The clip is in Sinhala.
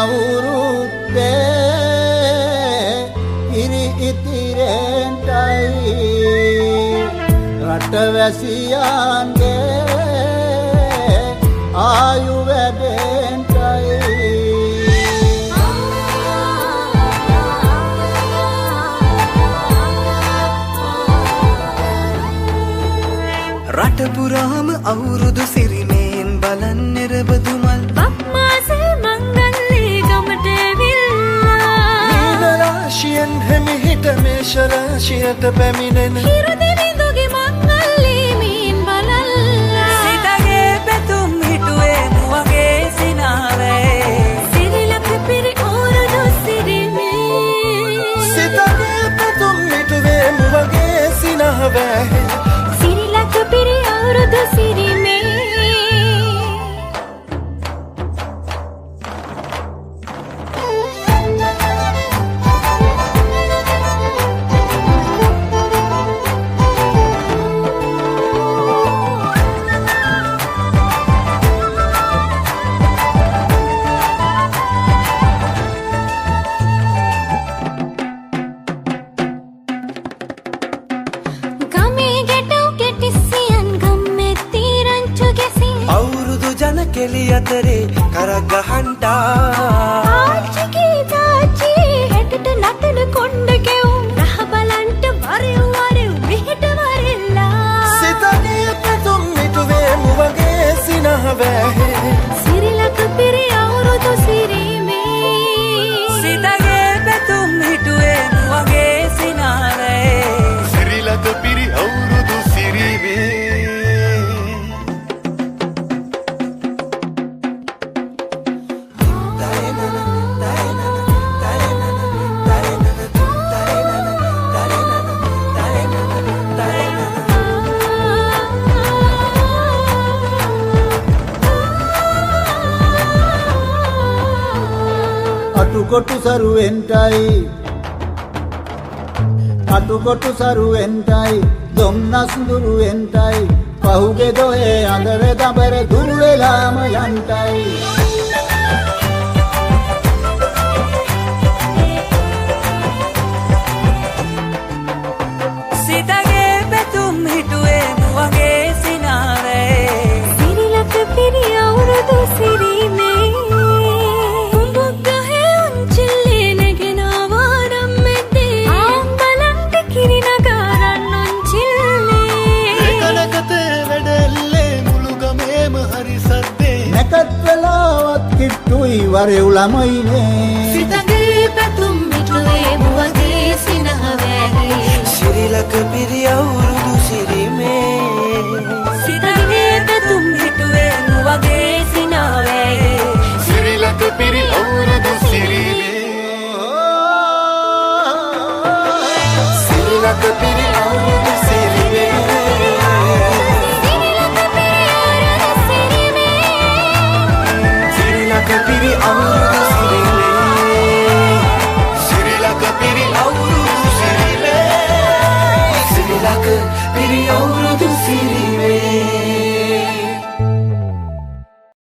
අවුරුද්දේ ඉරි ඉතිරෙන්ටයි රටවැසියන්ගේ ආයු වැඩෙන්ටයි රට පුරාම අවුරුදු සිරිමේන් බලන් නිරබදු මල් බක්මාසේ මංගල්ලේ ගමට ඇවිල්ලා මීන රාශියෙන් හිමිහිට මේෂ රාශියට පැමිණෙන හිරු දිවිඳුගේ මංගල්ලේ මීන් බලල්ලා සිතගේ පැතුම් හිටුවේ මුවගේ සිනාවේ සිරිලක පිරි අවුරුදු සිරිමේ සිතගේ පැතුම් හිටුවේ මුවගේ සිනාවේ සිරිලක පිරි අවුරුදු සිරිමේ කෙලි අතරේ කරක් ගහන්ටා ආච්චිගේ තාච්චි හෙටට නටන කොණ්ඩ කෙවුම් රහ බලන්ට වරෙව් වරෙව් මෙහෙට වරෙල්ලා සිතගේ පැතුම් හිටුවේ මුවගේ සිනහවැහේ සිරිලක පිරි අවුරුදු සිරිමේ සිතගේ පැතුම් හිටුවේ මුවගේ සිනාවේ සිරිලක පිරි අවුරුදු සිරිමේ අටුකොටු සරුවෙන්ටයි දොම්නස් දුරුවෙන්ටයි පහුගේ දොහේ අඳර දබර දුරු වෙලාම යන්ටයි සිතගේ පැතුම් හිටුවේ මුවගේ සිනාවේ සිරිලක පිරි අවුරුදු සිරිමේ නැකත් වෙලාවත් කිට්ටුයි වරෙව් ළමයිනේ සිතගේ පැතුම් හිටුවේ මුවගේ සිනහවැහේ සිරිලක පිරි අවුරුදු සිරිමේ සිතගේ පැතුම් හිටුවේ මුවගේ සිනහවැහේ සිරිලක පිරි අවුරුදු සිරිමේ සිරිලක පිරි